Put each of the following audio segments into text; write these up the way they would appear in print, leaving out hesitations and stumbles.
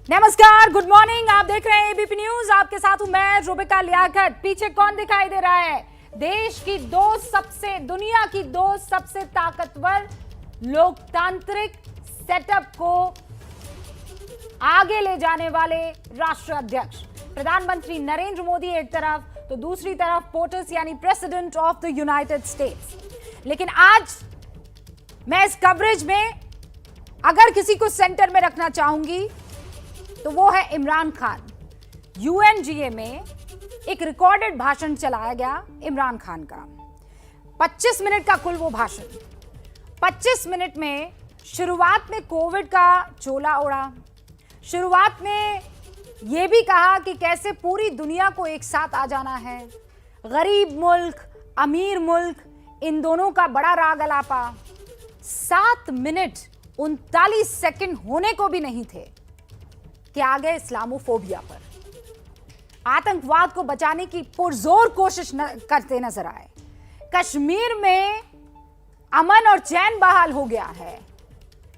नमस्कार, good morning. आप देख रहे हैं एबीपी न्यूज। आपके साथ हूं मैं रुबिका लियाकत। पीछे कौन दिखाई दे रहा है? दुनिया की दो सबसे ताकतवर लोकतांत्रिक सेटअप को आगे ले जाने वाले राष्ट्र अध्यक्ष प्रधानमंत्री नरेंद्र मोदी एक तरफ, तो दूसरी तरफ पोटस यानी president of the United states. लेकिन आज मैं इस कवरेज में अगर किसी को सेंटर में रखना चाहूंगी तो वो है इमरान खान। यूएनजीए में एक रिकॉर्डेड भाषण चलाया गया इमरान खान का, 25 मिनट का कुल वो भाषण। 25 मिनट में शुरुआत में कोविड का चोला ओढ़ा, शुरुआत में ये भी कहा कि कैसे पूरी दुनिया को एक साथ आ जाना है, गरीब मुल्क अमीर मुल्क इन दोनों का बड़ा राग अलापा। 7 मिनट 39 सेकंड होने को भी नहीं थे कि आ गए इस्लामोफोबिया पर, आतंकवाद को बचाने की पुरजोर कोशिश करते नजर आए। कश्मीर में अमन और चैन बहाल हो गया है,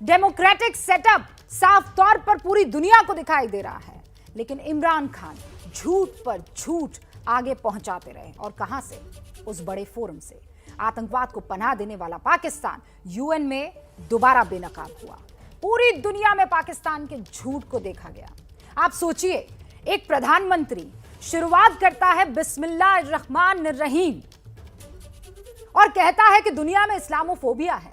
डेमोक्रेटिक सेटअप साफ तौर पर पूरी दुनिया को दिखाई दे रहा है। लेकिन इमरान खान झूठ पर झूठ आगे पहुंचाते रहे। और कहां से? उस बड़े फोरम से। आतंकवाद को पनाह देने वाला पाकिस्तान यूएन में दोबारा बेनकाब हुआ। पूरी दुनिया में पाकिस्तान के झूठ को देखा गया। आप सोचिए, एक प्रधानमंत्री शुरुआत करता है बिस्मिल्लाहिर्रहमानिर्रहीम और कहता है कि दुनिया में इस्लामोफोबिया है।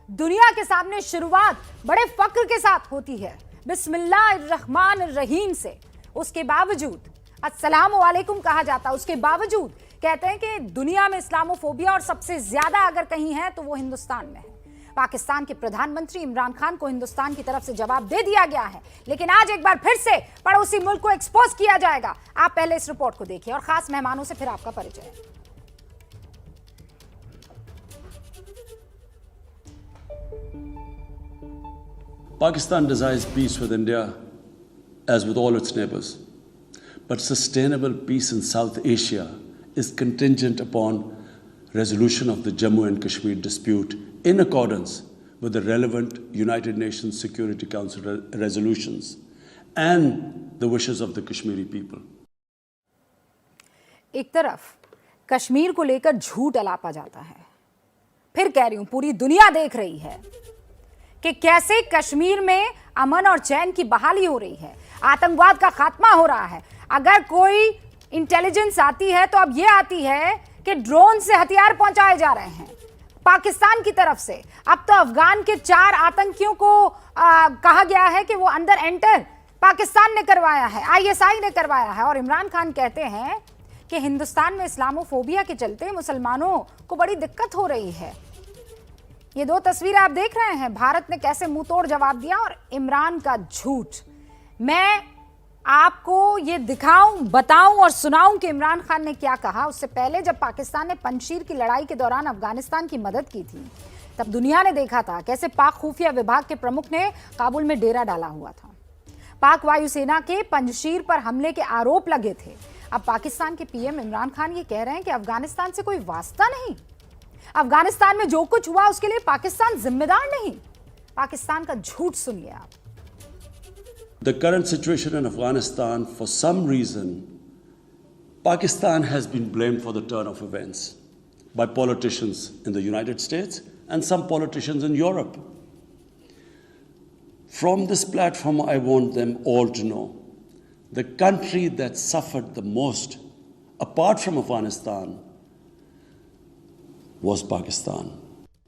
दुनिया के सामने शुरुआत बड़े फक्र के साथ होती है बिस्मिल्लाहिर्रहमानिर्रहीम से। उसके बावजूद अस्सलामु अलैकुम कहा जाता है, उसके बावजूद कहते हैं कि दुनिया में इस्लामोफोबिया और सबसे ज्यादा अगर कहीं है तो वो हिंदुस्तान में है। पाकिस्तान के प्रधानमंत्री इमरान खान को हिंदुस्तान की तरफ से जवाब दे दिया गया है, लेकिन आज एक बार फिर से पड़ोसी मुल्क को एक्सपोज किया जाएगा। आप पहले इस रिपोर्ट को देखिए और खास मेहमानों से फिर आपका परिचय। Pakistan desires peace with India as with all its neighbors. But sustainable peace in South Asia is contingent upon resolution of the Jammu and Kashmir dispute in accordance with the relevant United Nations Security Council resolutions and the wishes of the Kashmiri people. एक तरफ कश्मीर को लेकर झूठ अलापा जाता है, फिर कह रही हूं पूरी दुनिया देख रही है कि कैसे कश्मीर में अमन और चैन की बहाली हो रही है, आतंकवाद का खात्मा हो रहा है। अगर कोई इंटेलिजेंस आती है तो अब ये आती है कि ड्रोन से हथियार पहुंचाए जा रहे हैं पाकिस्तान की तरफ से। अब तो अफगान के 4 आतंकियों को कहा गया है कि वो अंदर एंटर पाकिस्तान ने करवाया है, आईएसआई ने करवाया है। और इमरान खान कहते हैं कि हिंदुस्तान में इस्लामोफोबिया के चलते मुसलमानों को बड़ी दिक्कत हो रही है। ये 2 तस्वीरें आप देख रहे हैं, भारत ने कैसे मुंह तोड़ जवाब दिया और इमरान का झूठ। मैं आपको ये दिखाऊं, बताऊं और सुनाऊं कि इमरान खान ने क्या कहा। उससे पहले जब पाकिस्तान ने पंजशीर की लड़ाई के दौरान अफगानिस्तान की मदद की थी, तब दुनिया ने देखा था कैसे पाक खुफिया विभाग के प्रमुख ने काबुल में डेरा डाला हुआ था। पाक वायुसेना के पंजशीर पर हमले के आरोप लगे थे। अब पाकिस्तान के पीएम इमरान खान ये कह रहे हैं कि अफगानिस्तान से कोई वास्ता नहीं, अफगानिस्तान में जो कुछ हुआ उसके लिए पाकिस्तान जिम्मेदार नहीं। पाकिस्तान का झूठ सुनिए आप। The current situation in Afghanistan, for some reason, Pakistan has been blamed for the turn of events by politicians in the United States and some politicians in Europe. From this platform, I want them all to know the country that suffered the most, apart from Afghanistan, was Pakistan.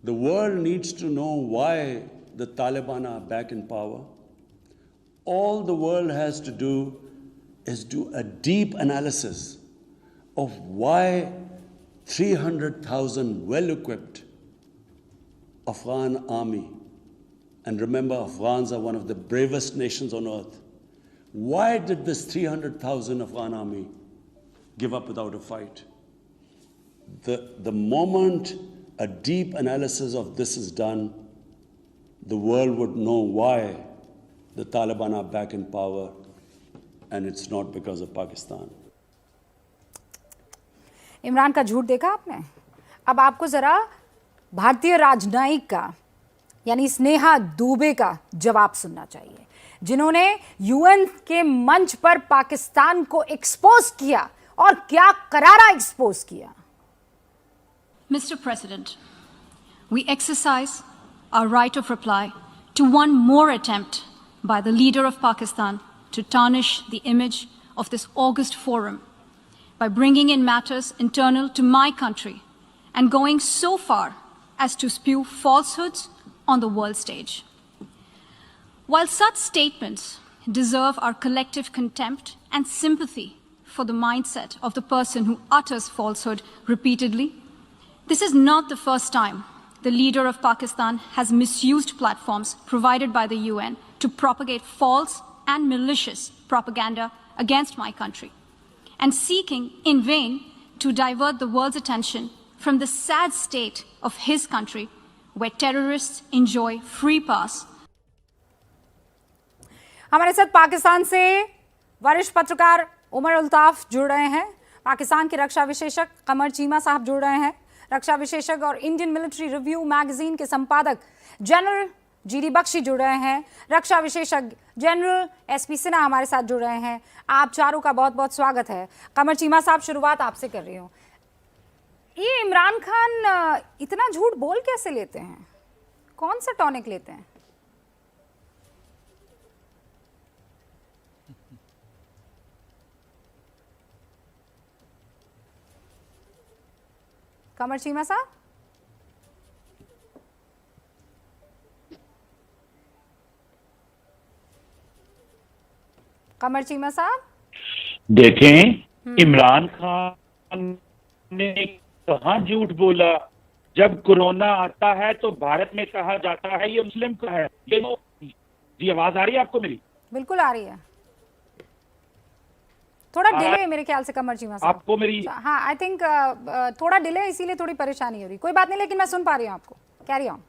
The world needs to know why the Taliban are back in power. All the world has to do is do a deep analysis of why 300,000 well-equipped Afghan army, and remember, Afghans are one of the bravest nations on earth. Why did this 300,000 Afghan army give up without a fight? The moment a deep analysis of this is done, the world would know why the Taliban are back in power, and it's not because of Pakistan. Imran का झूठ देखा आपने? अब आपको जरा भारतीय राजनयिक का यानी स्नेहा दुबे का जवाब सुनना चाहिए। जिन्होंने यूएन के मंच पर पाकिस्तान को एक्सपोज किया, और क्या करारा एक्सपोज किया। Mr. President, we exercise our right of reply to one more attempt by the leader of Pakistan to tarnish the image of this august forum by bringing in matters internal to my country and going so far as to spew falsehoods on the world stage. While such statements deserve our collective contempt and sympathy for the mindset of the person who utters falsehood repeatedly, this is not the first time the leader of Pakistan has misused platforms provided by the UN to propagate false and malicious propaganda against my country, and seeking in vain to divert the world's attention from the sad state of his country, where terrorists enjoy free pass. हमारे साथ पाकिस्तान से वरिष्ठ पत्रकार उमर अल्ताफ जुड़ रहे हैं, पाकिस्तान के रक्षा विशेषज्ञ कमर चीमा साहब जुड़ रहे हैं, रक्षा विशेषज्ञ और इंडियन मिलिट्री रिव्यू मैगजीन के संपादक जनरल जीडी बख्शी जुड़ रहे हैं, रक्षा विशेषज्ञ जनरल एसपी सिन्हा हमारे साथ जुड़ रहे हैं। आप चारों का बहुत बहुत स्वागत है। कमर चीमा साहब, शुरुआत आपसे कर रही हूँ। ये इमरान खान इतना झूठ बोल कैसे लेते हैं? कौन सा टॉनिक लेते हैं? कमर चीमा साहब, कमर चीमा साहब, देखें इमरान खान ने कहाँ झूठ बोला। जब कोरोना आता है तो भारत में कहा जाता है ये मुस्लिम का है। ये जी आवाज आ रही है आपको मेरी? बिल्कुल आ रही है, थोड़ा डिले है मेरे ख्याल से कमर चीमा साहब। आपको मेरी? हाँ, आई थिंक थोड़ा डिले है, इसीलिए थोड़ी परेशानी हो रही। कोई बात नहीं, लेकिन मैं सुन पा रही हूँ आपको। Carry on.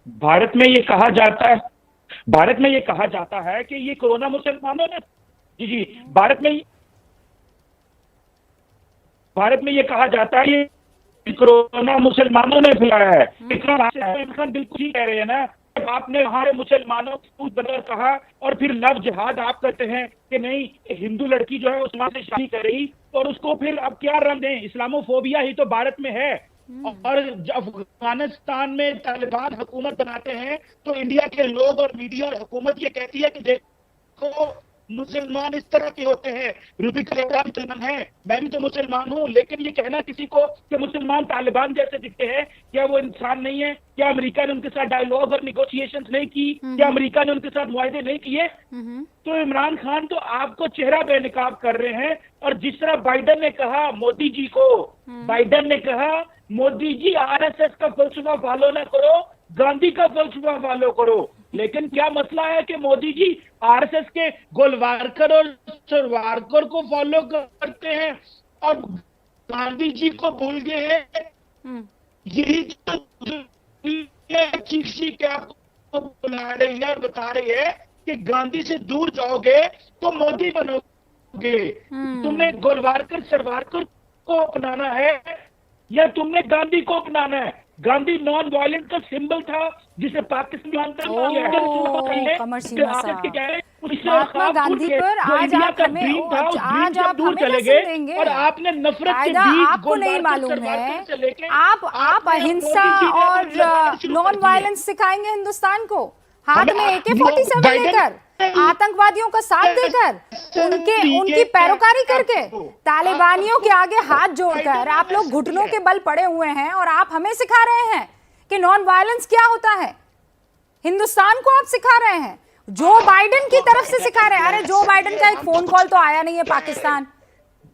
भारत में ये कहा जाता है कि ये कोरोना मुसलमानों ने जी भारत में ये कहा जाता है ये कोरोना मुसलमानों ने फैलाया है। इमरान बिल्कुल ही कह रहे हैं ना। आपने हमारे मुसलमानों को बदल कहा और फिर लव जिहाद आप कहते हैं कि नहीं, हिंदू लड़की जो है उस्मान से शादी कर रही, और उसको फिर अब क्या रंग दें? इस्लामोफोबिया ही तो भारत में है। और जब अफगानिस्तान में तालिबान हुकूमत बनाते हैं तो इंडिया के लोग और मीडिया और हुकूमत ये कहती है कि देखो मुसलमान इस तरह के होते हैं। रूबी कलेक्टर मुसलमान है, मैं भी तो मुसलमान हूँ, लेकिन ये कहना किसी को कि मुसलमान तालिबान जैसे दिखते हैं, क्या वो इंसान नहीं है? क्या अमेरिका ने उनके साथ डायलॉग और निगोशिएशंस नहीं की? क्या अमेरिका ने उनके साथ मुआहदे नहीं किए? तो इमरान खान तो आपको चेहरा बेनकाब कर रहे हैं। और जिस तरह बाइडन ने कहा मोदी जी को, बाइडन ने कहा मोदी जी आरएसएस का फलसफा फॉलो न करो, गांधी का फलसफा फॉलो करो। लेकिन क्या मसला है कि मोदी जी आरएसएस के गोलवारकर और सरवारकर को फॉलो करते हैं और गांधी जी को भूल गए हैं। यही तो चीख के आपको बुला रही है और बता रही है कि गांधी से दूर जाओगे तो मोदी बनोगे। तुमने गोलवारकर सरवारकर को अपनाना है या तुमने गांधी को अपनाना है? गांधी नॉन वायलेंस का सिंबल था जिसे पाकिस्तान महात्मा गांधी पर आज आप चले गए और आपने नफरत के बीज आपको नहीं मालूम है। आप अहिंसा और नॉन वायलेंस सिखाएंगे हिंदुस्तान को, हाथ में AK-47 लेकर, आतंकवादियों का साथ देकर, उनकी पैरोकारी करके, तालिबानियों के आगे हाथ जोड़कर आप लोग घुटनों के बल पड़े हुए हैं और आप हमें सिखा रहे हैं कि नॉन वायलेंस क्या होता है। हिंदुस्तान को आप सिखा रहे हैं, जो बाइडेन की तरफ से सिखा रहे हैं। अरे जो बाइडेन का एक फोन कॉल तो आया नहीं है पाकिस्तान।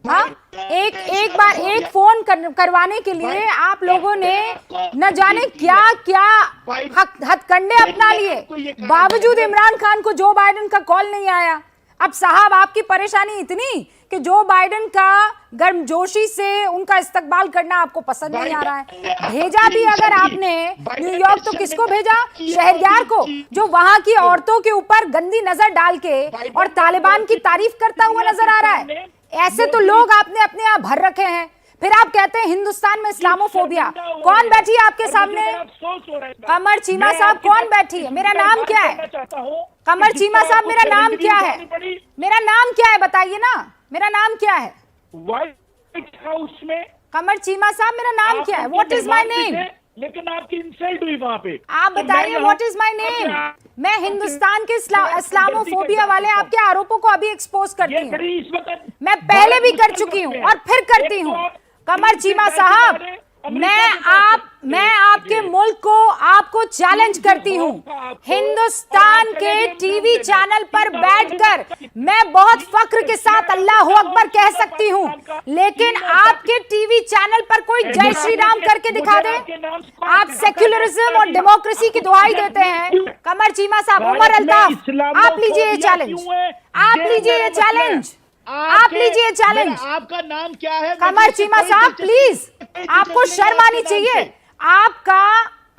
हाँ, एक फोन करवाने के लिए आप लोगों ने न जाने क्या क्या हथकंडे अपना लिए, बावजूद इमरान खान को जो बाइडेन का कॉल नहीं आया। अब साहब आपकी परेशानी इतनी कि जो बाइडेन का गर्मजोशी से उनका इस्तकबाल करना आपको पसंद नहीं आ रहा है। भेजा भी अगर आपने न्यूयॉर्क तो किसको भेजा? शहरयार को, जो वहां की औरतों के ऊपर गंदी नजर डाल के और तालिबान की तारीफ करता हुआ नजर आ रहा है। ऐसे तो लोग आपने अपने आप भर रखे हैं। फिर आप कहते हैं हिंदुस्तान में इस्लामोफोबिया। कौन बैठी है आपके सामने? कमर चीमा साहब कौन बैठी है? मेरा नाम क्या है? कमर चीमा साहब मेरा नाम क्या है? मेरा नाम क्या है बताइए ना, मेरा नाम क्या है? व्हाइट हाउस में कमर चीमा साहब मेरा नाम क्या है? What is my name? लेकिन आपकी इंसल्ट हुई वहां पे। आप बताइए व्हाट इज माय नेम? मैं हिंदुस्तान के इस्लामोफोबिया वाले आपके आरोपों को अभी एक्सपोज करती हूँ। मैं पहले भी कर चुकी हूँ और फिर करती हूँ। कमर चीमा साहब, मैं आपके मुल्क को आपको चैलेंज करती हूँ। हिंदुस्तान के टीवी चैनल पर बैठकर मैं बहुत फख्र के साथ अल्लाह अकबर कह सकती हूँ, लेकिन आपके टीवी चैनल पर कोई जय श्री राम करके दिखा दे। आप सेक्युलरिज्म और डेमोक्रेसी की दुहाई देते हैं। कमर चीमा साहब, उमर अल्ताफ, आप लीजिए ये चैलेंज, आप लीजिए ये चैलेंज, आप लीजिए चैलेंज। आपका नाम क्या है? कमर चीमा साहब प्लीज, आपको शर्म आनी चाहिए।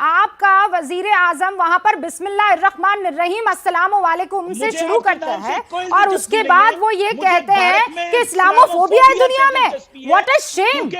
आपका वजीर आजम वहां पर बिस्मिल्लाहिर्रहमानिर्रहीम अस्सलाम वालेकुम से शुरू करता है और उसके बाद वो ये कहते हैं कि इस्लामोफोबिया है दुनिया में। What a shame,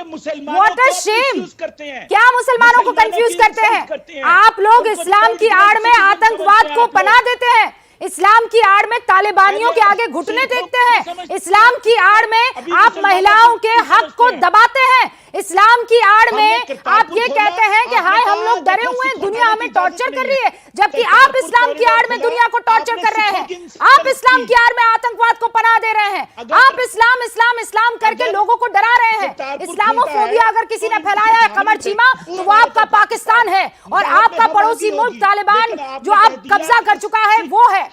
what a shame. क्या मुसलमानों को कंफ्यूज करते हैं आप लोग? इस्लाम की आड़ में आतंकवाद को पनाह देते हैं, इस्लाम की आड़ में तालिबानियों के आगे घुटने टेकते हैं, इस्लाम की आड़ में आप महिलाओं के हक को दबाते हैं, इस्लाम की आड़ में आप ये कहते हैं कि हाय हम लोग डरे हुए हैं, दुनिया हमें टॉर्चर कर रही है, जबकि आप इस्लाम की आड़ में दुनिया को टॉर्चर कर रहे हैं। आप इस्लाम की आड़ में आतंकवाद को पनाह दे रहे हैं। आप इस्लाम इस्लाम इस्लाम करके लोगों को डरा रहे हैं। इस्लामोफोबिया अगर किसी ने फैलाया है कमर चीमा, तो वो आपका पाकिस्तान है और आपका पड़ोसी मुल्क तालिबान जो आप कब्जा कर चुका है वो है।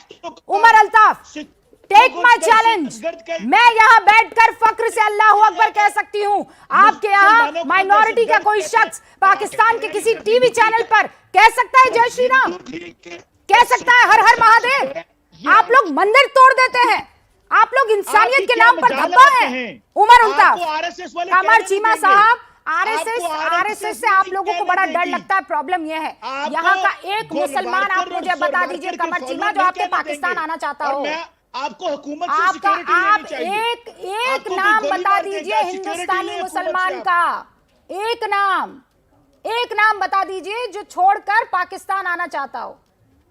Umar Altaf, take my challenge. मैं यहाँ बैठकर फख्र से अल्लाह अकबर कह सकती हूँ। आपके यहाँ माइनॉरिटी का कोई शख्स पाकिस्तान के किसी टीवी चैनल पर कह सकता है जय श्री राम, कह सकता है हर हर महादेव? आप लोग मंदिर तोड़ देते हैं, आप लोग इंसानियत के नाम पर धब्बा है। उमर अल्ताफ, कमर चीमा साहब, आरएसएस से आप लोगों को बड़ा डर लगता है। प्रॉब्लम यह है, यहाँ का एक मुसलमान आप मुझे बता दीजिए कमर चीमा जो आपके पाकिस्तान आना चाहता हो। आपको हुकूमत से सिक्योरिटी लेनी चाहिए। एक नाम बता दीजिए हिंदुस्तानी मुसलमान का, एक नाम बता दीजिए जो छोड़कर पाकिस्तान आना चाहता हो।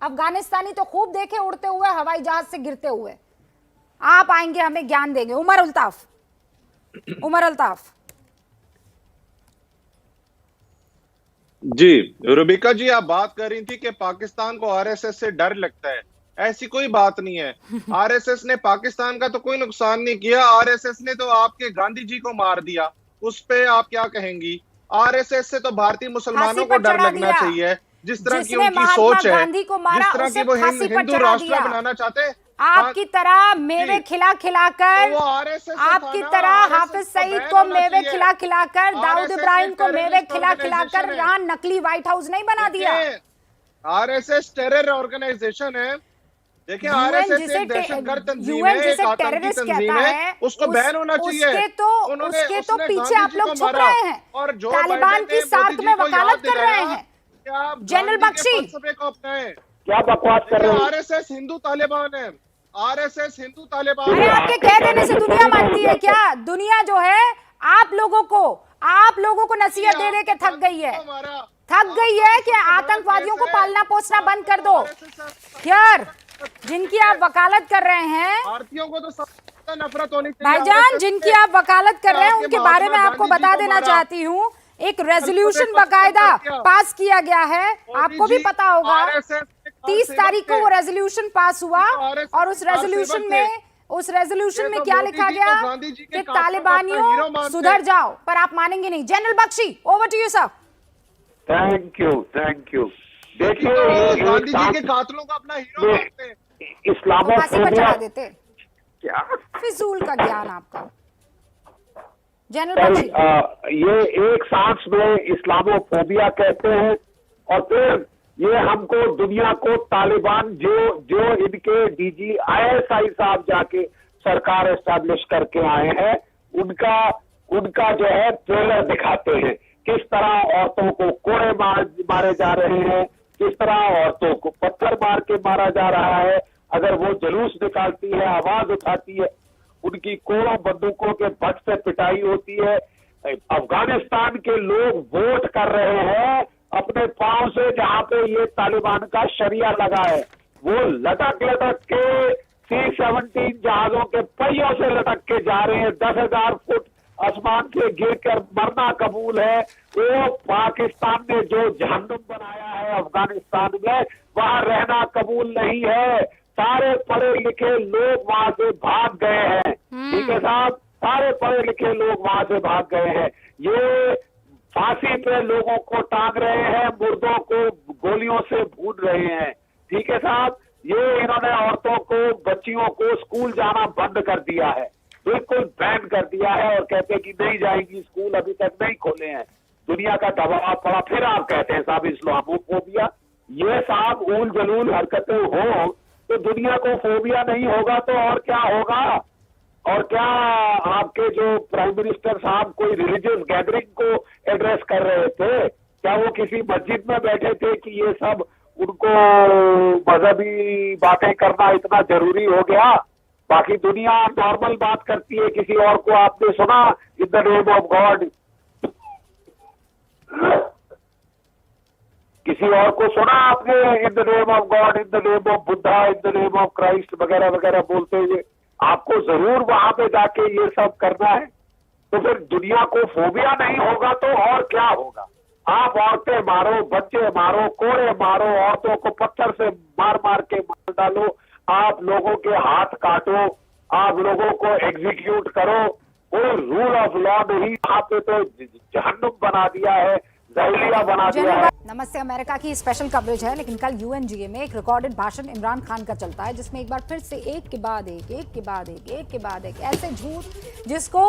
अफगानिस्तानी तो खूब देखे उड़ते हुए, हवाई जहाज से गिरते हुए। आप आएंगे हमें ज्ञान देंगे। उमर अल्ताफ, उमर अल्ताफ जी। रुबिका जी, आप बात कर रही थी कि पाकिस्तान को आरएसएस से डर लगता है। ऐसी कोई बात नहीं है। आरएसएस ने पाकिस्तान का तो कोई नुकसान नहीं किया। आरएसएस ने तो आपके गांधी जी को मार दिया, उस पे आप क्या कहेंगी? आरएसएस से तो भारतीय मुसलमानों को डर लगना चाहिए। जिस तरह की उनकी सोच है, जिस तरह की वो हिंदू राष्ट्र बनाना चाहते हैं, आपकी तरह मेवे खिला खिलाकर, आपकी तरह हाफिज सईद को मेवे खिला खिलाकर, दाऊद इब्राहिम को मेवे खिला खिलाकर यहाँ नकली व्हाइट हाउस नहीं बना दिया। आरएसएस टेरर ऑर्गेनाइजेशन है। देखिए, आरएसएस एक दहशतगर्द तंजीम है, एक आतंकी तंजीम है, उसको बैन होना चाहिए। उसके तो पीछे आप लोग छुप रहे हैं और तालिबान की सार्क में वकालत कर रहे हैं। जनरल बख्शी, क्या बकवास कर रहे हैं? आरएसएस हिंदू तालिबान है, आरएसएस हिंदू तालिबान। अरे आपके कह देने से दुनिया मानती है क्या? दुनिया जो है आप लोगों को नसीहत दे दे के थक गई है कि आतंकवादियों को पालना पोसना बंद कर दो। यार, जिनकी आप वकालत कर रहे हैं, भारतीयों को तो नफरत होनी चाहिए। भाईजान, जिनकी आप वकालत कर रहे हैं उनके बारे में आपको बता देना चाहती हूँ, एक रेजोल्यूशन बकायदा पास किया गया है। आपको भी पता होगा 30 तारीख को वो रेजोल्यूशन पास हुआ और उस रेजोल्यूशन में क्या लिखा गया कि तालिबानियों सुधर जाओ, पर आप मानेंगे नहीं। General Bakshi, over to you sir. Thank you. देखिए, गांधी जी के कातलों को अपना हीरो मानते हैं, इस्लामोफोबिया देते क्या फिजूल का ज्ञान आपका। जनरल बख्शी, ये एक सांस में इस्लामोफोबिया कहते हैं और फिर ये हमको दुनिया को तालिबान जो इनके डीजी ISI साहब जाके सरकार एस्टैब्लिश करके आए हैं, उनका जो है ट्रेलर दिखाते हैं। किस तरह औरतों को कोड़े मारे जा रहे हैं, किस तरह औरतों को पत्थर मार के मारा जा रहा है। अगर वो जुलूस निकालती है, आवाज उठाती है, उनकी कोड़ों बंदूकों के बट से पिटाई होती है। अफगानिस्तान के लोग वोट कर रहे हैं अपने पांव से, जहां पे ये तालिबान का शरिया लगा है। वो लटक लटक के C-17 जहाजों के पहियों से लटक के जा रहे हैं। 10,000 फुट आसमान से गिरकर मरना कबूल है। वो पाकिस्तान ने जो जहन्नुम बनाया है अफगानिस्तान में, वहां रहना कबूल नहीं है। सारे पढ़े लिखे लोग वहां से भाग गए हैं। ठीक है साहब, सारे पढ़े लिखे लोग वहां से भाग गए हैं। ये फांसी पे लोगों को टांग रहे हैं, मुर्दों को गोलियों से भून रहे हैं। ठीक है साहब, ये इन्होंने औरतों को, बच्चियों को स्कूल जाना बंद कर दिया है, बिल्कुल बैन कर दिया है, और कहते हैं कि नहीं जाएंगी स्कूल, अभी तक नहीं खोले हैं, दुनिया का दबाव पड़ा। फिर आप कहते हैं साहब इस्लामोफोबिया। ये साहब ऊल जलूल हरकतें हो तो दुनिया को फोबिया नहीं होगा तो और क्या होगा? और क्या आपके जो प्राइम मिनिस्टर साहब कोई रिलीजियस गैदरिंग को एड्रेस कर रहे थे? क्या वो किसी मस्जिद में बैठे थे कि ये सब उनको मजहबी बातें करना इतना जरूरी हो गया? बाकी दुनिया नॉर्मल बात करती है। किसी और को आपने सुना in the name of God, किसी और को सुना आपने in the name of God, in the name of Buddha, in the name of Christ वगैरह वगैरह बोलते हुए? आपको जरूर वहां पे जाके ये सब करना है। तो फिर दुनिया को फोबिया नहीं होगा तो और क्या होगा? आप औरतें मारो, बच्चे मारो, कोड़े मारो, औरतों को पत्थर से मार मार के मार डालो, आप लोगों के हाथ काटो, आप लोगों को एग्जीक्यूट करो। कोई रूल ऑफ लॉ नहीं, वहां पे तो जहन्नुम बना दिया है, जहलिया बना दिया है। नमस्ते अमेरिका की स्पेशल कवरेज है, लेकिन कल UNGA में एक रिकॉर्डेड भाषण इमरान खान का चलता है, जिसमें एक बार फिर से एक के बाद एक ऐसे झूठ जिसको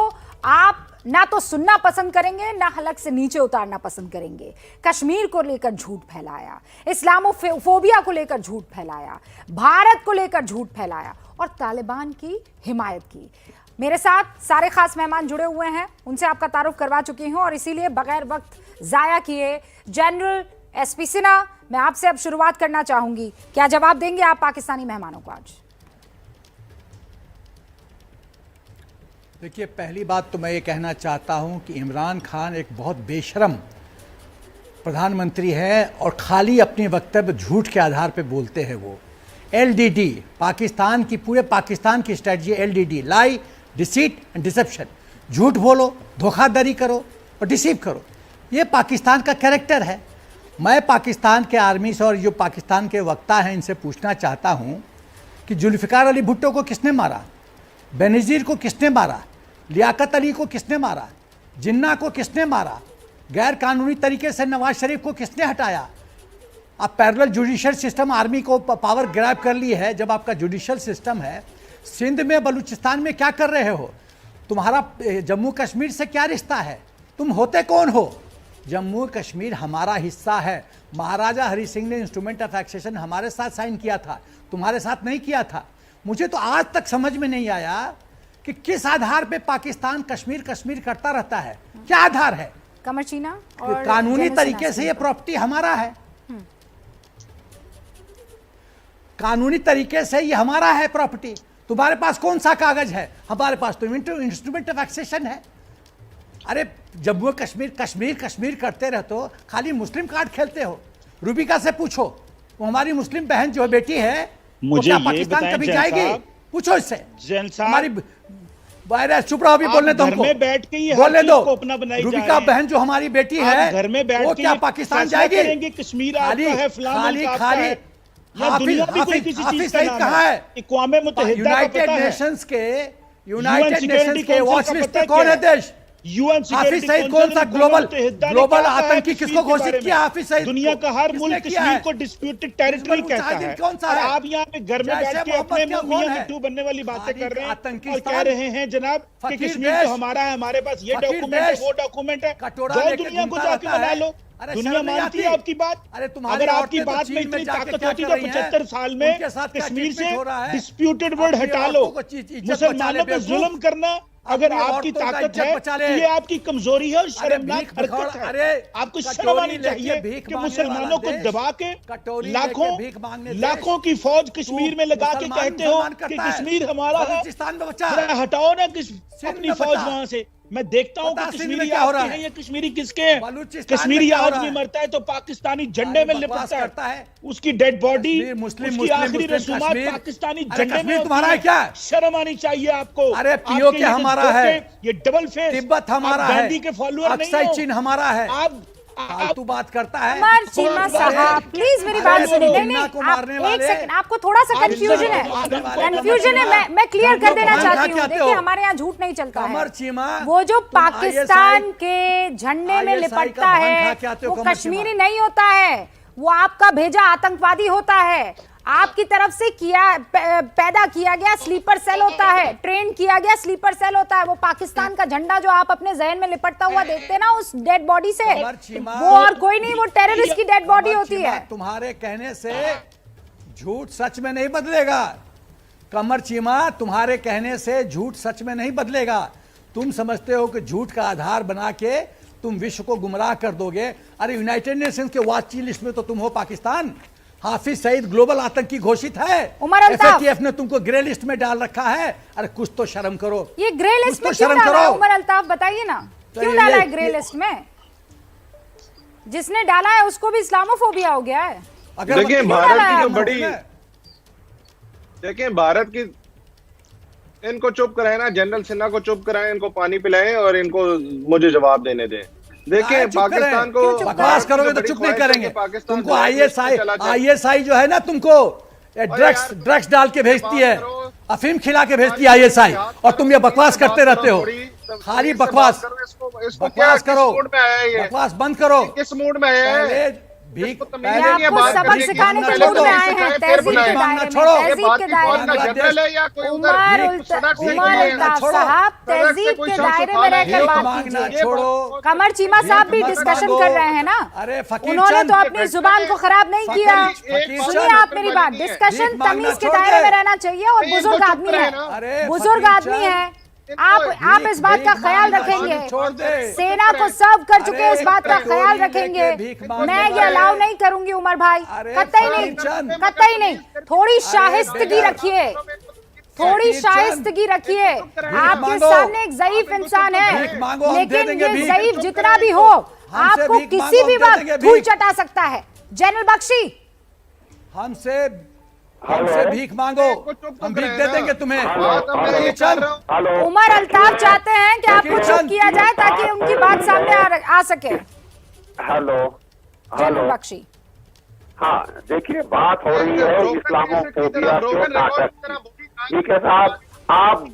आप ना तो सुनना पसंद करेंगे ना हलक से नीचे उतारना पसंद करेंगे। कश्मीर को लेकर झूठ फैलाया, इस्लामोफोबिया को लेकर झूठ फैलाया, भारत को लेकर झूठ फैलाया और तालिबान की हिमायत की। मेरे साथ सारे खास मेहमान जुड़े हुए हैं, उनसे आपका तारुफ करवा चुकी हूं और इसीलिए बगैर वक्त जाया किए जनरल SP सिन्हा, मैं आपसे अब शुरुआत करना चाहूंगी। क्या जवाब देंगे आप पाकिस्तानी मेहमानों को आज? देखिए, पहली बात तो मैं ये कहना चाहता हूं कि इमरान खान एक बहुत बेशरम प्रधानमंत्री है और खाली अपने वक्तव्य झूठ के आधार पर बोलते हैं। वो LDD, पाकिस्तान की, पूरे पाकिस्तान की strategy LDD, lie, deceit and deception. झूठ बोलो, धोखाधड़ी करो और डिसीव करो, ये पाकिस्तान का कैरेक्टर है। मैं पाकिस्तान के आर्मी से और जो पाकिस्तान के वक्ता हैं इनसे पूछना चाहता हूँ कि जुल्फ़िकार अली भुट्टो को किसने मारा, बेनज़ीर को किसने मारा, लियाकत अली को किसने मारा, जिन्ना को किसने मारा, गैर कानूनी तरीके से नवाज शरीफ को किसने हटाया? आप पैरेलल जुडिशल सिस्टम, आर्मी को पावर ग्रैब कर ली है। जब आपका जुडिशल सिस्टम है, सिंध में, बलूचिस्तान में क्या कर रहे हो? तुम्हारा जम्मू कश्मीर से क्या रिश्ता है? तुम होते कौन हो? जम्मू कश्मीर हमारा हिस्सा है। महाराजा हरि सिंह ने इंस्ट्रूमेंट ऑफ एक्सेशन हमारे साथ साइन किया था, तुम्हारे साथ नहीं किया था। मुझे तो आज तक समझ में नहीं आया कि किस आधार पे पाकिस्तान कश्मीर कश्मीर करता रहता है। क्या आधार है? कमरचीना और कानूनी तरीके से ये प्रॉपर्टी हमारा है, कानूनी तरीके से ये हमारा है प्रॉपर्टी। तुम्हारे पास कौन सा कागज है? हमारे पास तो इंस्ट्रूमेंट ऑफ एक्सेशन है। अरे जम्मू कश्मीर कश्मीर कश्मीर करते रहते हो, खाली मुस्लिम कार्ड खेलते हो। रूबिका से पूछो, वो हमारी मुस्लिम बहन जो बेटी है, मुझे वो पाकिस्तान कभी जाएगी? पूछो इससे। हमारी चुप रहो, अभी बोलने दो हमको, बैठ के ही बोलने दो। अपना बनाई रूबिका बहन जो हमारी बेटी है, घर में बैठ वो क्या पाकिस्तान जाएगी? कश्मीर खाली हाफिज सईद कहाँ है? यूनाइटेड नेशंस के वॉच लिस्ट पे कौन है देश? हाफिज सईद कौन सा ग्लोबल आतंकी किसको घोषित किया? हाफिज सईद दुनिया का हर मुल्क कश्मीर को डिस्प्यूटेड टेरिटरी कहता है। कौन सा है? आप यहाँ पे घर में बैठ के अपने मियां मिट्टू बनने वाली बातें कर रहे हैं और कह रहे हैं जनाब कि कश्मीर तो हमारा है, हमारे पास ये डॉक्यूमेंट है, वो डॉक्यूमेंट है। जो दुनिया को जाके बना लो, दुनिया मानती है आपकी बात। अगर आपकी बात में इतनी ताकत होती तो 75 साल में कश्मीर से डिस्प्यूटेड वर्ड हटा लो। मुसलमानों पर जुल्म करना अगर आपकी ताकत है तो ये आपकी कमजोरी है और शर्मनाक हरकत है। आपको शर्म आनी चाहिए कि मुसलमानों को दबा के लाखों की फौज कश्मीर में लगा के कहते हो कि कश्मीर हमारा है। हटाओ ना अपनी फौज वहां से। मैं देखता हूँ कि पता सिंध में कश्मीरी क्या हो रहा आपके है? हैं या कश्मीरी किसके हैं। बलूचिस्तान में कश्मीरी क्या हो आज रहा भी है? मरता है तो पाकिस्तानी झंडे में बकवास लिपटता करता है, है। उसकी डेड बॉडी, कश्मीर, मुस्लिम, उसकी मुस्लिम, आखिरी मुस्लिम, रसूमात कश्मीर। पाकिस्तानी अरे झंडे में कश्मीर होती तुम्हारा है। है क्या? शर्म आनी चाहिए आपको। अरे आपके पीओके ये हमारा धोखे, है, ये डबल फेस, तिब्बत हमारा आप है, गांधी के फॉलोअर नहीं अक्साई हो। चीन हमारा है। आप फालतू बात करता है। अमर चीमा साहब प्लीज मेरी बात सुनिए। नहीं नहीं को आप मारने एक वाले, सेकंड, आपको थोड़ा सा कंफ्यूजन है, कंफ्यूजन है। मैं क्लियर कर देना चाहती हूँ। देखिए हमारे यहाँ झूठ नहीं चलता कमर है। चीमा, वो जो तुम पाकिस्तान के झंडे में ISI लिपटता का भान है खा के आते हो, वो कमर कश्मीरी चीमा। नहीं होता है, वो आपका भेजा आतंकवादी होता है। आपकी तरफ से पैदा किया गया स्लीपर सेल होता है, ट्रेन किया गया स्लीपर सेल होता है। वो पाकिस्तान का झंडा जो आप अपने जहन में लिपटता हुआ देखते हैं ना उस डेड बॉडी से, वो और कोई नहीं, वो टेररिस्ट की डेड बॉडी होती है। तुम्हारे कहने से झूठ सच में नहीं बदलेगा। कमर चीमा, तुम्हारे कहने से झूठ सच में नहीं बदलेगा। तुम समझते हो कि झूठ का आधार बना के तुम विश्व को गुमराह कर दोगे। अरे यूनाइटेड नेशंस के वॉच लिस्ट में तो तुम हो पाकिस्तान। हाफिज सईद ग्लोबल आतंकी घोषित है। उमर अल्ताफ, FATF ने तुमको ग्रे लिस्ट में डाल रखा है। अरे कुछ तो शर्म करो। ये ग्रे लिस्ट में कुछ तो क्यों शर्म डाला है करो। उमर अल्ताफ, बताइए ना तो क्यों ये- डाला है ये- ग्रे ये- लिस्ट में? जिसने डाला है उसको भी इस्लामोफोबिया हो गया है। अगर देखिए क्यों भारत डाला की है जो आपने? बड़ी, देखिए भारत की, इनको चुप कराए ना, जनरल सिन्हा को चुप कराएं, इनको पानी पिलाएं और इनको मुझे जवाब देने दें। देखिए चुप करें? पाकिस्तान को, क्यों चुप बकवास करोगे तो चुप नहीं करेंगे। तुमको ISI जो है ना, तुमको ड्रग्स डाल के भेजती है, अफीम खिला के भेजती है ISI, और तुम ये बकवास करते रहते हो। खाली बकवास बकवास करो, बकवास बंद करो। किस मूड में आया है? भीख ये आपको सबक सिखाने के मूड में आए हैं, तहजीब के दायरे में, तहजीब के दायरे में। उमर अल्ताफ साहब, तहजीब के दायरे में रहकर बात मांगना कीजिए। छोड़ो। कमर चीमा साहब भी मत डिस्कशन मांगो। कर रहे हैं ना, अरे फकीर उन्होंने चंद, तो अपनी जुबान को खराब नहीं किया। फकीर सुनिए चंद, आप मेरी बात, डिस्कशन भीख मांगना तमीज के छोड़ दायरे दे। में रहना चाहिए। और बुजुर्ग आदमी है, अरे बुजुर्ग फकीर आदमी चंद, है, आप इस बात का भीख ख्याल मांगना रखेंगे। छोड़ दे। सेना को सर्व कर चुके हैं, इस बात का अरे ख्याल कटोरी रखेंगे। लेके भीख मांगने मैं ये वाले। अलाउ नहीं करूंगी उमर भाई, अरे कतई नहीं, फकीर चंद। कतई नहीं। थोड़ी शाइस्तगी बेटा। रखिए, थोड़ी फकीर शाइस्तगी रखिए। आपके मांगो। सामने एक ज़ईफ इंसान भीख है, मांगो, हम दे लेकिन देंगे ये भीख। ज़ईफ जितना भी हो हमसे आपको भीख किसी मांगो, भी हम दे देंगे वक्त धूल भीख। चटा सकता है। जनरल बख्शी, हमसे भीख मांगो, हम भीख दे देंगे तुम्हें। फकीर चंद, हेलो उमर अल्ताफ चाहते हैं कि आपको फकीर चुप चंद। किया जाए ताकि उनकी बात सामने आ सके। हेलो जनरल बख्शी, हाँ देखिए बात हो रही है इस्लामोफोबिया के नाटक की। ठीक है साहब, आप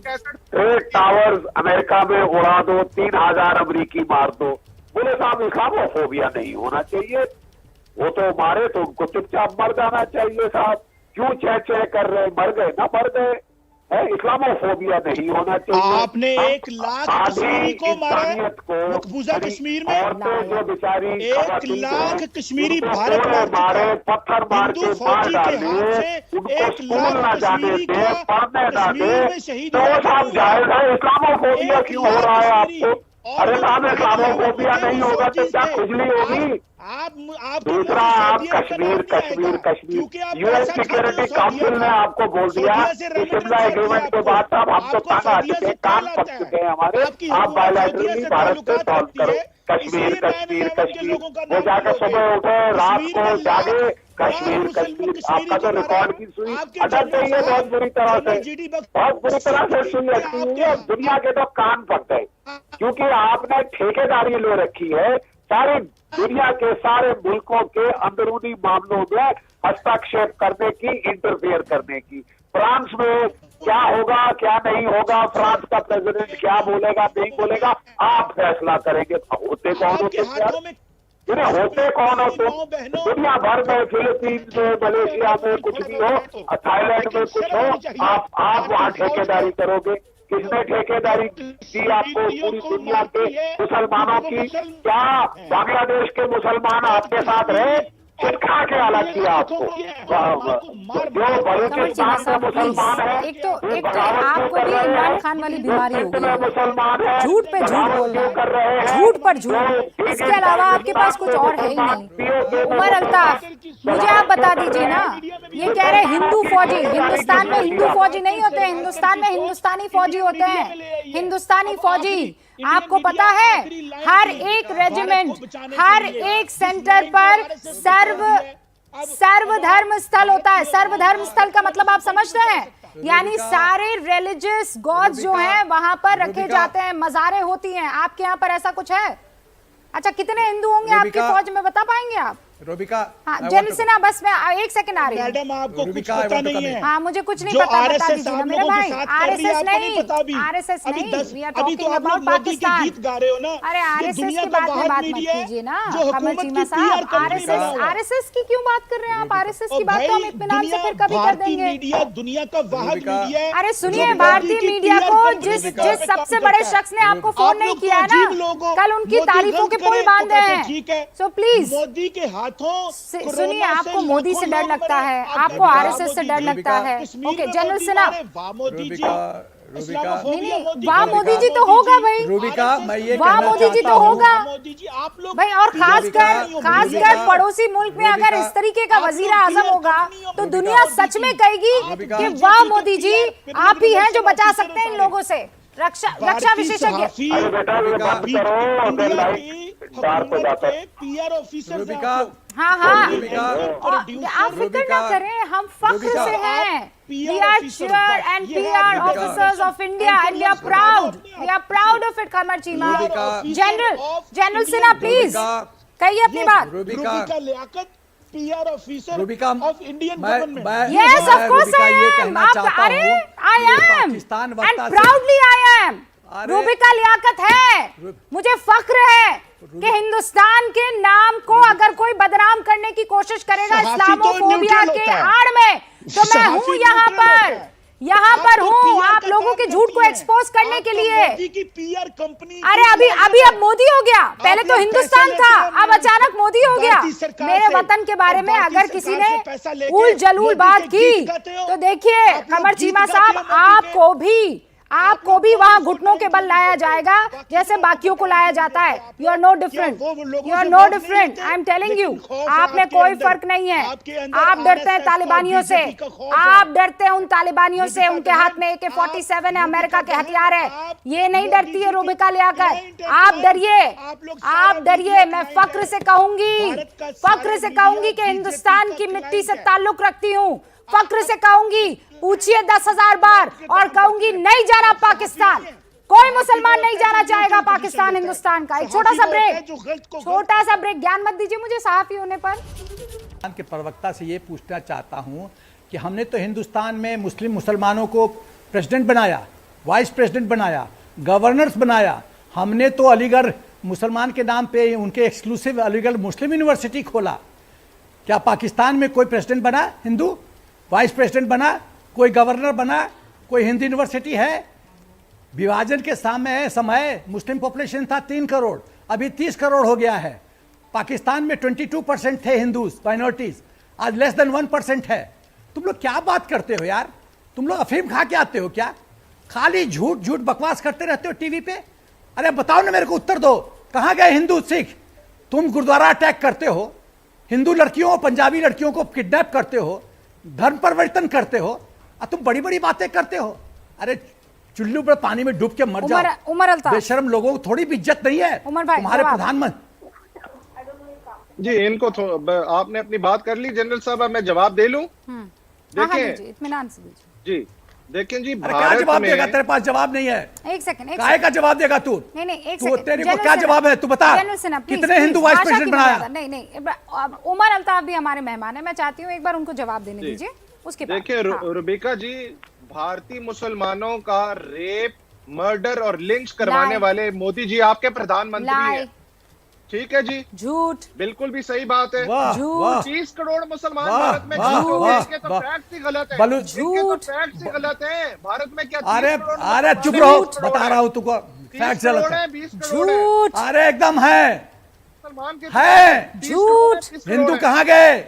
ट्रेड टावर्स अमेरिका में उड़ा दो, 3000 अमरीकी मार दो, बोले साहब इस्लामोफोबिया नहीं होना चाहिए। वो तो मारे तो उनको चुपचाप मर जाना चाहिए साहब। क्यों चह चह कर रहे, मर गए ना मर गए, है इस्लामोफोबिया नहीं होना चाहिए। आपने 1 लाख कश्मीरी को मारा है मकबूजा कश्मीर में। औरतें जो बेचारी 1 लाख कश्मीरी भारत में मारे, पत्थर मार हिंदू के फौजी के डाले, हाथ से उनको 1 स्कूल लाख ना जाने कश्मीरी दे, का पढ़ने ना कश्मीर दे, में शहीद तो हुआ साहब जायज है इस्लामोफोबिया 1 क्यों हो रहा है लाख आपको? और अरे जो साहब तुम्हारे इस्लामोफोबिया लोग नहीं होगा तो क्या खुजली होगी? आप दूसरा आप कश्मीर यूएन सिक्योरिटी काउंसिल ने आपको बोल दिया कि शिमला एग्रीमेंट के बाद साहब हम तो तंग आ चुके हैं, कान पक चुके हैं हमारे, आप बायलैटरली भारत से सॉल्व करो। कश्मीर कश्मीर कश्मीर, वो जाके सुबह उठे रात को जागे कश्मीर कश्मीर, आपका तो रिकॉर्ड की सुई अटक गई है बहुत बुरी तरह से, बहुत बुरी तरह से सुई अटकी हुई है। दुनिया के तो कान पक गए क्योंकि आपने ठेकेदारी ले रखी है सारी दुनिया के सारे मुल्कों के अंदरूनी मामलों में हस्तक्षेप करने की, इंटरफेयर करने की। फ्रांस में क्या होगा क्या नहीं होगा, फ्रांस का प्रेसिडेंट क्या बोलेगा नहीं बोलेगा, आप फैसला करेंगे। होते कौन हो तुम यार? होते कौन हो तुम? दुनिया भर में, फिलीपींस में, मलेशिया में कुछ भी हो, थाईलैंड में कुछ हो, आप वहाँ ठेकेदारी करोगे। किसने ठेकेदारी की आपको? पूरी दुनिया के मुसलमानों की। क्या बांग्लादेश के मुसलमान आपके साथ रहे? चिटका के अलग किया आपको। जो बलूचिस्तान में मुसलमान है, एक तो आपको भी इमरान खान वाली बीमारी हो गई, मुसलमान है, झूठ पे झूठ बोलना, कर रहे हैं, झूठ पर झूठ, इसके अलावा आपके पास कुछ और है ही नहीं। उमर अल्ताफ, मुझे आप बता दीजिए ना, ये कह रहे हिंदू फौजी, हिंदुस्तान में हिंदू फौजी नहीं होते, हिंदुस्तान में हिंदुस्तानी फौजी होते हैं। हिंदुस्तानी फौजी आपको पता है हर एक रेजिमेंट, हर एक सेंटर पर सर्वधर्म स्थल होता है। सर्वधर्म स्थल का मतलब आप समझते हैं, यानी सारे रिलीजियस गॉड्स जो हैं वहां पर रखे जाते हैं, मज़ारें होती हैं। आपके यहाँ पर ऐसा कुछ है? अच्छा, कितने हिंदू होंगे आपकी फौज में, बता पाएंगे आप? रोबिका, हाँ, जनरल सिन्हा, बस मैं 1 सेकंड आ रही हूँ। मैडम आपको कुछ पता नहीं है। हाँ, मुझे कुछ नहीं पता, बता दीजिए ना मेरे भाई। आरएसएस नहीं, आरएसएस नहीं, we are talking about Pakistan. गीत गा रहे हो ना, अरे आरएसएस की बात में बात मत कीजिए ना कमल चीमा साहब। आरएसएस की क्यों बात कर रहे हैं आप? आरएसएस की बात तो हम इत्मीनान से फिर कभी कर देंगे। मीडिया दुनिया का वाहिद मीडिया है। अरे सुनिए, भारतीय मीडिया को जिस सबसे बड़े शख्स ने आपको फोन नहीं किया है ना, कल उनकी तारीफों के पुल बांधे हैं। सो प्लीज मोदी के हाथों सुनिए, आपको मोदी से डर लगता है, आपको आरएसएस से डर लगता है। ओके जनरल सिन्हा, वाह मोदी जी तो होगा भाई। रूबिका, मैं ये वाह मोदी जी तो होगा आप लोग भाई। और खासकर पड़ोसी मुल्क में अगर इस तरीके का वजीर आजम होगा तो दुनिया सच में कहेगी कि वाह मोदी जी, आप ही हैं जो बचा सकते हैं इन लोगों से। रक्षा विशेषज्ञ पीआर ऑफिसर, हाँ हाँ, आप फिक्र ना करें, हम फख्र से हैं। We are cheer and PR officers of India and we are proud. We are proud of it, Qamar Cheema. General Sinha please कहिए अपनी बात। Rubika Liaquat, PR officer Rubika of Indian government. Yes, of course I am. अरे I am and proudly I am. Rubika Liaquat है, मुझे फख्र है कि हिंदुस्तान के नाम को अगर कोई बदनाम करने की कोशिश करेगा इस्लामोफोबिया के आड़ में, तो मैं हूँ यहाँ पर हूँ आप लोगों के झूठ को एक्सपोज करने के लिए। अरे अब मोदी हो गया, पहले तो हिंदुस्तान था, अब अचानक मोदी हो गया। मेरे वतन के बारे में अगर किसी ने उल जलूल बात की तो देखिए कमर चीमा साहब, आपको भी वहां घुटनों के बल लाया जाएगा जैसे बाकियों को लाया जाता है। You are no different, you are no different, I am telling you. आप में कोई फर्क नहीं है। आप डरते हैं तालिबानियों से, आप डरते हैं उन तालिबानियों से, उनके हाथ में AK-47 है, अमेरिका के हथियार है। ये नहीं डरती है रूबिका लियाकत। आप डरिए। मैं फख्र से कहूंगी कि हिंदुस्तान की मिट्टी से ताल्लुक रखती हूँ। फख्र से कहूंगी, पूछिए 10,000 बार, और कहूंगी नहीं जाना पाकिस्तान। कोई मुसलमान नहीं जाना चाहेगा पाकिस्तान हिंदुस्तान का। एक छोटा सा ब्रेक। ज्ञान मत दीजिए मुझे सहाफी होने पर। के प्रवक्ता से ये पूछना चाहता हूं कि हमने तो हिंदुस्तान में मुसलमानों को प्रेसिडेंट बनाया, वाइस प्रेसिडेंट बनाया, गवर्नर्स बनाया। हमने तो अलीगढ़ मुसलमान के नाम पे उनके एक्सक्लूसिव अलीगढ़ मुस्लिम यूनिवर्सिटी खोला। क्या पाकिस्तान में कोई प्रेसिडेंट बना हिंदू, वाइस प्रेसिडेंट बना, कोई गवर्नर बना, कोई हिंदी यूनिवर्सिटी है? विभाजन के समय मुस्लिम पॉपुलेशन था 3 करोड़, अभी 30 करोड़ हो गया है। पाकिस्तान में 22% थे हिंदूज, माइनॉरिटीज, आज लेस देन 1% है। तुम लोग क्या बात करते हो यार? तुम लोग अफीम खा के आते हो क्या? खाली झूठ बकवास करते रहते हो टीवी पे। अरे बताओ ना, मेरे को उत्तर दो, कहाँ गए हिंदू सिख? तुम गुरुद्वारा अटैक करते हो, हिंदू लड़कियों, पंजाबी लड़कियों को किडनैप करते हो, धर्म परिवर्तन करते हो, और तुम बड़ी बड़ी बातें करते हो। अरे चुल्लू पर पानी में डूब के मर जाओ। उमर अल्ताफ, बेशरम लोगों को थोड़ी भी इज्जत नहीं है। तुम्हारे प्रधानमंत्री जी, इनको आपने अपनी बात कर ली जनरल साहब, अब मैं जवाब दे लूं? देखिए इत्मीनान से दीजिए जी। देखें जी, क्या जवाब देगा? तेरे पास जवाब नहीं है। एक सेकंड, काय का जवाब देगा तू? नहीं एक सेकंड, तेरे को क्या जवाब है? तू बता, कितने हिंदू वाइस प्रेसिडेंट बनाया? नहीं, उमर अल्ताफ भी हमारे मेहमान है, मैं चाहती हूँ एक बार उनको जवाब देने दीजिए। उसके बाद देखिए रूबिका जी, भारतीय मुसलमानों का रेप, मर्डर और लिंच करवाने वाले मोदी जी आपके प्रधानमंत्री हैं। ठीक है जी, झूठ, बिल्कुल भी सही बात है। झूठ, 30 करोड़ मुसलमान भारत में तो फैक्ट ही गलत है। झूठ, फैक्ट ही गलत है। भारत में क्या? अरे चुप रहो, बता रहा हूँ तुमको, फैक्ट गलत है। 20 करोड़ है। अरे एकदम है, मुसलमान के है। झूठ। हिंदू कहाँ गए?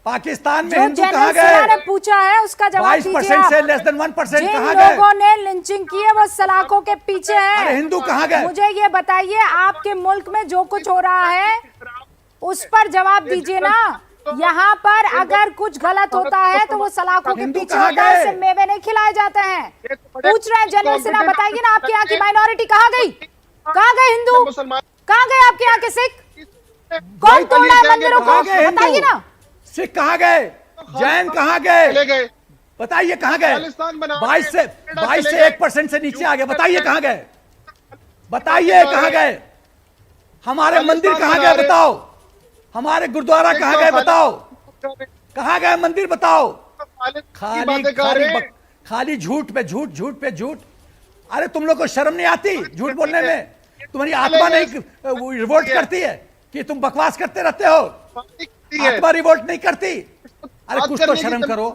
पाकिस्तान में हिंदू कहाँ गए? ने पूछा है उसका जवाब दीजिए। 22% से लेस देन 1% कहाँ गए? लोगों ने लिंचिंग की है वो सलाखों के पीछे है। अरे हिंदू कहाँ गए? मुझे ये बताइए, आपके मुल्क में जो कुछ हो रहा है उस पर जवाब दीजिए ना। यहाँ पर अगर कुछ गलत होता है तो वो सलाखों के पीछे होता है, उससे मेवे नहीं खिलाए जाते हैं। पूछ रहे हैं जनरल सिन्हा, बताइए ना आपके यहाँ की माइनॉरिटी कहाँ गई? कहाँ गए हिंदू? मुसलमान कहाँ गए आपके यहाँ के सिख? कौन तोड़ा है मंदिरों को? बताइए ना। सिख कहाँ गए? जैन कहाँ गए? चले गए, बताइए कहाँ गए? खालिस्तान बना 22 से चले 22 से गए। 1% से नीचे आ गए। बताइए कहाँ गए? बताइए कहाँ गए? हमारे मंदिर कहाँ गए बताओ? हमारे गुरुद्वारा कहाँ गए बताओ? कहाँ गए मंदिर बताओ? खाली झूठ पे झूठ, झूठ पे झूठ। अरे तुम लोग को शर्म नहीं आती झूठ बोलने में? तुम्हारी आत्मा नहीं रिवोल्ट करती है कि तुम बकवास करते रहते हो? आत्मा रिवोल्ट नहीं करती? अरे कुछ तो शर्म करो।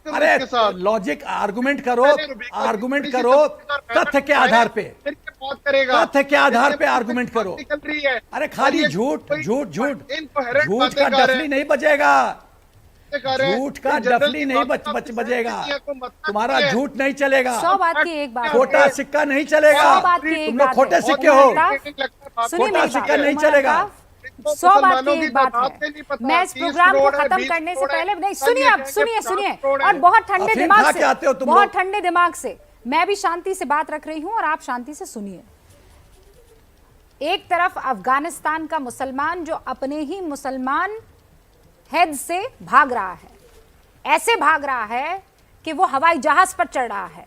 अरे लॉजिक आर्गुमेंट करो, आर्गुमेंट करो तथ्य के आधार पे, तथ्य के आधार पे आर्गुमेंट करो। अरे खाली झूठ झूठ झूठ, झूठ का डफली नहीं बजेगा, झूठ का डफली नहीं बजेगा, तुम्हारा झूठ नहीं चलेगा। 100 बात की एक बात, खोटा सिक्का नहीं चलेगा। 100 बात की एक तुम लोग बात खोटे है। सिक्के हो, सुनिए खोटा मेरी सिक्का बात। नहीं चलेगा। 100 बात की एक बात है। मैं इस प्रोग्राम को खत्म करने से पहले नहीं, सुनिए अब, सुनिए और बहुत ठंडे अफीम दिमाग खा से, के आते हो तुम बहुत लोग। ठंडे दिमाग से मैं भी शांति से बात रख रही हूं और आप शांति से सुनिए। एक तरफ अफगानिस्तान का मुसलमान जो अपने ही मुसलमान हेड से भाग रहा है, ऐसे भाग रहा है कि वो हवाई जहाज पर चढ़ रहा है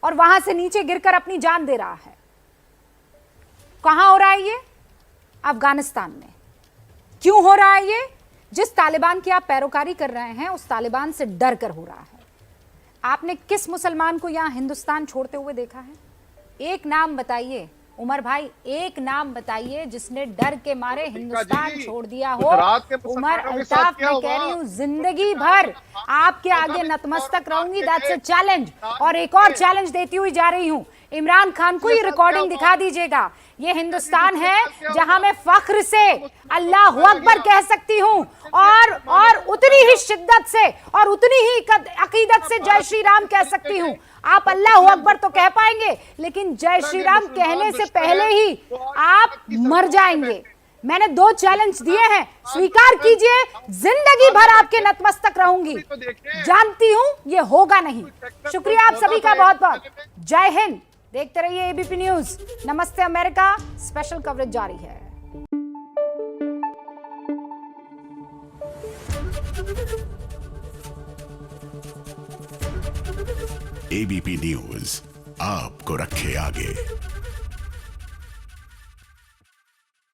और वहां से नीचे गिरकर अपनी जान दे रहा है। कहां हो रहा है ये? अफगानिस्तान में। क्यों हो रहा है ये? जिस तालिबान की आप पैरोकारी कर रहे हैं उस तालिबान से डर कर हो रहा है। आपने किस मुसलमान को यहां हिंदुस्तान छोड़ते हुए देखा है? एक नाम बताइए उमर भाई, एक नाम बताइए जिसने डर के मारे हिंदुस्तान छोड़ दिया हो। उमर अल्ताफ, मैं कह रही हूं जिंदगी भर आपके आगे नतमस्तक रहूंगी, दैट्स अ चैलेंज। और एक और चैलेंज देती हुई जा रही हूं, इमरान खान को ये रिकॉर्डिंग दिखा दीजिएगा। ये हिंदुस्तान है जहां मैं फख्र से अल्लाह अकबर कह सकती हूं और उतनी ही शिद्दत से और उतनी ही अकीदत से जय श्री राम कह सकती हूं। आप अल्लाह अकबर तो कह पाएंगे लेकिन जय श्री राम कहने से पहले ही आप मर जाएंगे। मैंने 2 चैलेंज दिए हैं, स्वीकार कीजिए, जिंदगी भर आपके नतमस्तक रहूंगी। जानती हूं ये होगा नहीं। शुक्रिया आप सभी का बहुत बहुत। जय हिंद। देखते रहिए एबीपी न्यूज। नमस्ते अमेरिका स्पेशल कवरेज जारी है। एबीपी न्यूज आपको रखे आगे।